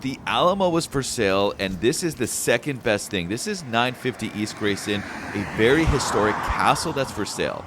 The Alamo was for sale, and this is the second best thing. This is 950 East Grayson, a very historic castle that's for sale.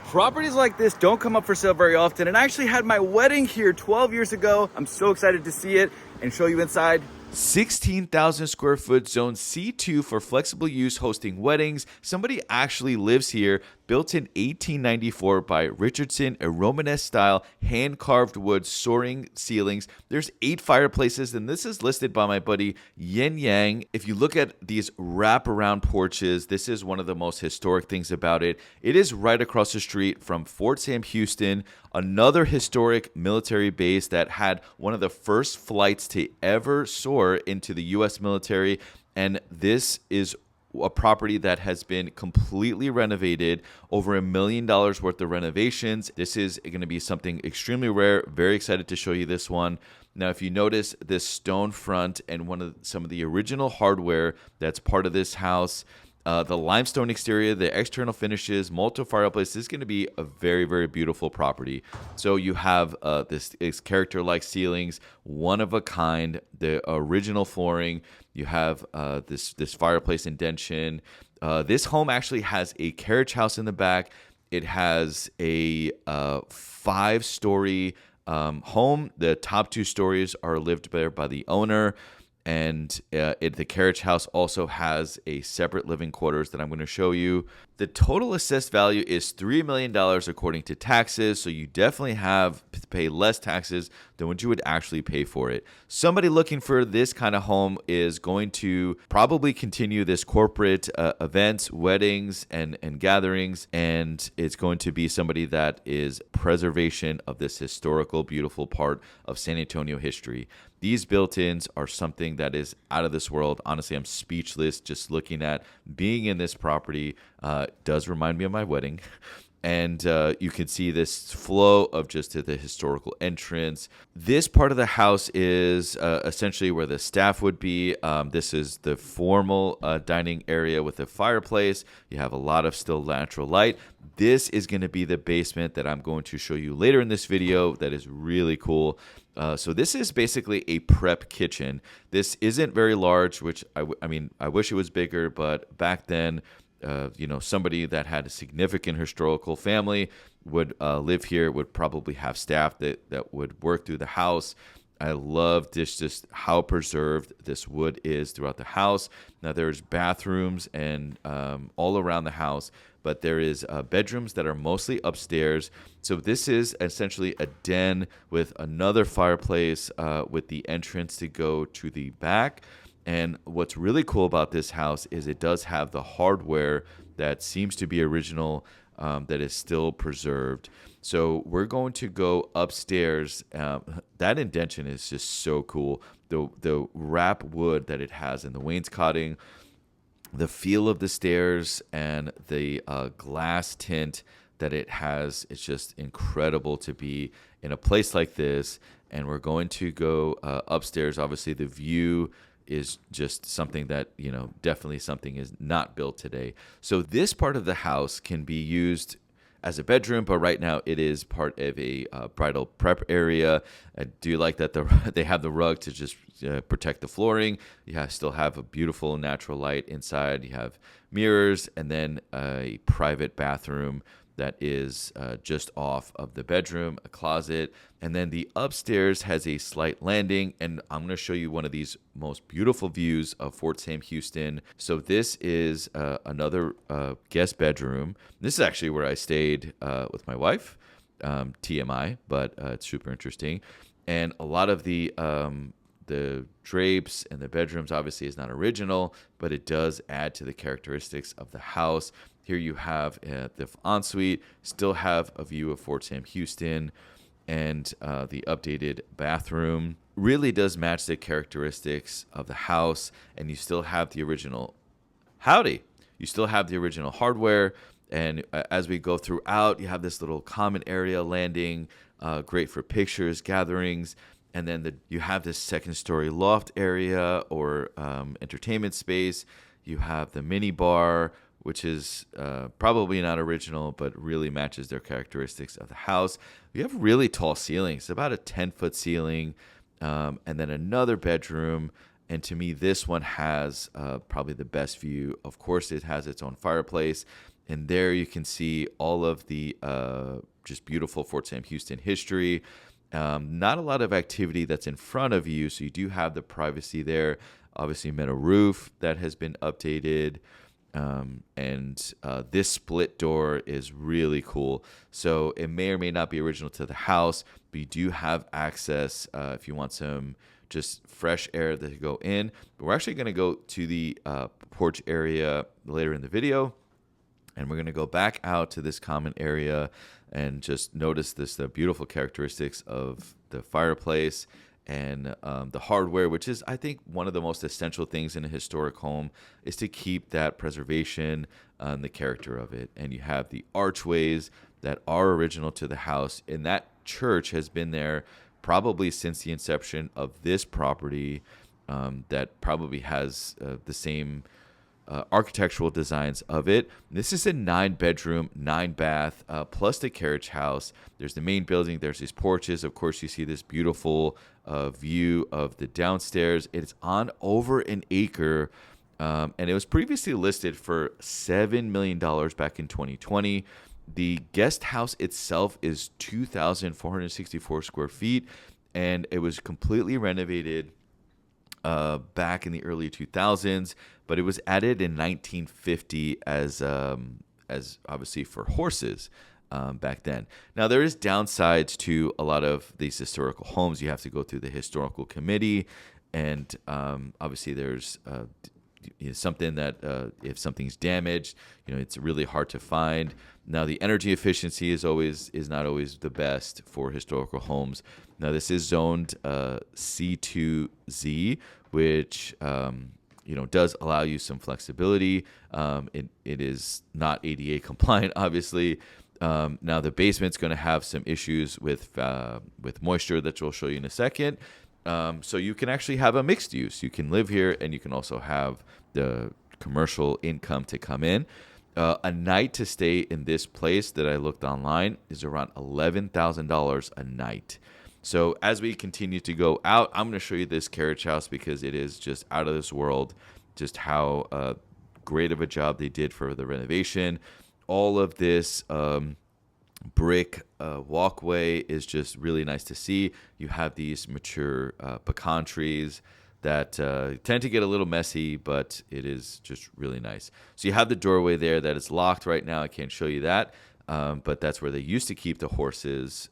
Properties like this don't come up for sale very often, and I actually had my wedding here 12 years ago. I'm so excited to see it and show you inside. 16,000 square foot zone C2 for flexible use hosting weddings. Somebody actually lives here, built in 1894 by Richardson, a Romanesque style, hand carved wood, soaring ceilings. There's 8 fireplaces, and this is listed by my buddy Yin Yang. If you look at these wraparound porches, this is one of the most historic things about it. It is right across the street from Fort Sam Houston, another historic military base that had one of the first flights to ever soar into the U.S. military. And this is a property that has been completely renovated, over $1 million worth of renovations. This is going to be something extremely rare. Very excited to show you this one. Now, if you notice this stone front and some of the original hardware that's part of this house, the limestone exterior, the external finishes, multiple fireplaces, this is going to be a very, very beautiful property. So you have this character-like ceilings, one of a kind, the original flooring. You have this fireplace indention. This home actually has a carriage house in the back. It has a 5-story home. The top 2 stories are lived there by the owner. And the carriage house also has a separate living quarters that I'm going to show you. The total assessed value is $3 million according to taxes, so you definitely have to pay less taxes than what you would actually pay for it. Somebody looking for this kind of home is going to probably continue this corporate events, weddings, and gatherings, and it's going to be somebody that is preservation of this historical, beautiful part of San Antonio history. These built-ins are something that is out of this world. Honestly, I'm speechless just looking at being in this property. Does remind me of my wedding. And you can see this flow of just the historical entrance. This part of the house is essentially where the staff would be. This is the formal dining area with a fireplace. You have a lot of still natural light. This is going to be the basement that I'm going to show you later in this video. That is really cool. So this is basically a prep kitchen. This isn't very large, which I mean, I wish it was bigger, but back then, somebody that had a significant historical family would live here, would probably have staff that would work through the house. I love this, just how preserved this wood is throughout the house. Now there's bathrooms and all around the house, but there is bedrooms that are mostly upstairs. So this is essentially a den with another fireplace with the entrance to go to the back. And what's really cool about this house is it does have the hardware that seems to be original, that is still preserved. So we're going to go upstairs. That indention is just so cool. The wrap wood that it has in the wainscoting, the feel of the stairs, and the glass tint that it has. It's just incredible to be in a place like this. And we're going to go upstairs. Obviously, the view is just something that, definitely something is not built today. So this part of the house can be used as a bedroom, but right now it is part of a bridal prep area. I do like that they have the rug to just protect the flooring. You still have a beautiful natural light inside. You have mirrors, and then a private bathroom that is just off of the bedroom, a closet. And then the upstairs has a slight landing, and I'm going to show you one of these most beautiful views of Fort Sam Houston. So this is another guest bedroom. This is actually where I stayed with my wife, TMI, but it's super interesting. And a lot of the drapes and the bedrooms obviously is not original, but it does add to the characteristics of the house. Here you have the ensuite, still have a view of Fort Sam Houston, and the updated bathroom really does match the characteristics of the house, and you still have the original you still have the original hardware. And as we go throughout, you have this little common area landing, great for pictures, gatherings. And then you have this second story loft area or entertainment space. You have the mini bar, which is probably not original, but really matches their characteristics of the house. You have really tall ceilings, about a 10-foot ceiling. and then another bedroom. And to me, this one has probably the best view. Of course, it has its own fireplace. And there you can see all of the just beautiful Fort Sam Houston history. Not a lot of activity that's in front of you, so you do have the privacy there. Obviously, metal roof that has been updated. And this split door is really cool. So it may or may not be original to the house, but you do have access if you want some just fresh air to go in. But we're actually going to go to the porch area later in the video, and we're going to go back out to this common area and just notice the beautiful characteristics of the fireplace and the hardware, which is, I think, one of the most essential things in a historic home, is to keep that preservation and the character of it. And you have the archways that are original to the house, and that church has been there probably since the inception of this property. That probably has the same architectural designs of it. This is a 9-bedroom, 9-bath, plus the carriage house. There's the main building. There's these porches. Of course, you see this beautiful view of the downstairs. It's on over an acre, and it was previously listed for $7 million back in 2020. The guest house itself is 2,464 square feet, and it was completely renovated back in the early 2000s, but it was added in 1950 as obviously for horses back then. Now, there is downsides to a lot of these historical homes. You have to go through the historical committee, and obviously there's something that if something's damaged, it's really hard to find. Now, the energy efficiency is not always the best for historical homes. Now, this is zoned C2Z, which does allow you some flexibility. It is not ADA compliant, obviously. Now, the basement's going to have some issues with moisture that we'll show you in a second. So you can actually have a mixed use. You can live here, and you can also have the commercial income to come in. A night to stay in this place that I looked online is around $11,000 a night. So as we continue to go out, I'm going to show you this carriage house because it is just out of this world, just how great of a job they did for the renovation. All of this brick walkway is just really nice to see. You have these mature pecan trees that tend to get a little messy, but it is just really nice. So you have the doorway there that is locked right now. I can't show you that, but that's where they used to keep the horses.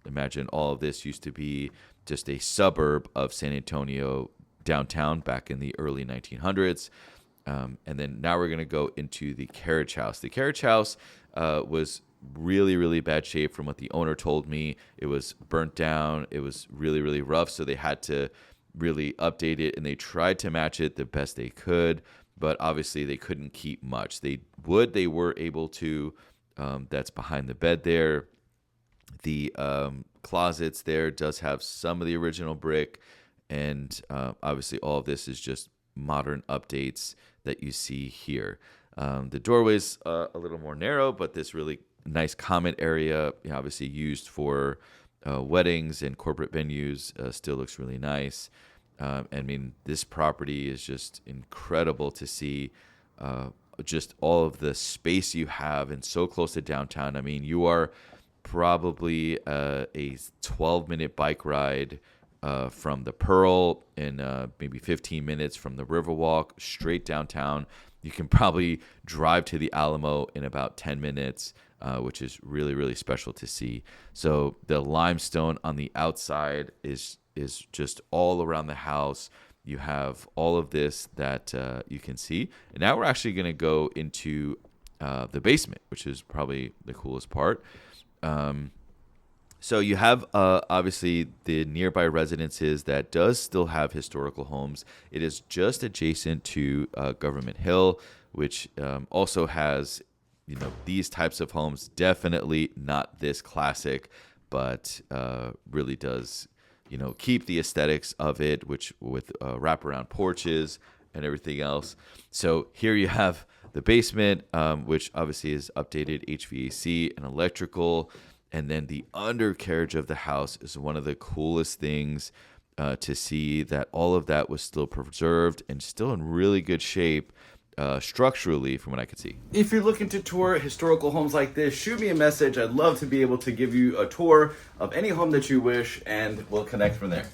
Imagine all of this used to be just a suburb of San Antonio downtown back in the early 1900s. And then now we're going to go into the carriage house. The carriage house was really, really bad shape from what the owner told me. It was burnt down. It was really, really rough. So they had to really update it, and they tried to match it the best they could, but obviously they couldn't keep much. They were able to. That's behind the bed there. The closets there does have some of the original brick, and obviously all of this is just modern updates that you see here. The doorway's a little more narrow, but this really nice common area, obviously used for weddings and corporate venues, still looks really nice. I mean, this property is just incredible to see. Just all of the space you have and so close to downtown. I mean, you are probably a 12-minute bike ride from the Pearl and maybe 15 minutes from the Riverwalk straight downtown. You can probably drive to the Alamo in about 10 minutes, which is really, really special to see. So the limestone on the outside is just all around the house. You have all of this that you can see. And now we're actually going to go into the basement, which is probably the coolest part. So you have obviously the nearby residences that does still have historical homes. It is just adjacent to Government Hill, which also has these types of homes. Definitely not this classic, but really does keep the aesthetics of it, which with wraparound porches and everything else. So here you have the basement, which obviously is updated HVAC and electrical. And then the undercarriage of the house is one of the coolest things to see that all of that was still preserved and still in really good shape structurally from what I could see. If you're looking to tour historical homes like this, shoot me a message. I'd love to be able to give you a tour of any home that you wish, and we'll connect from there.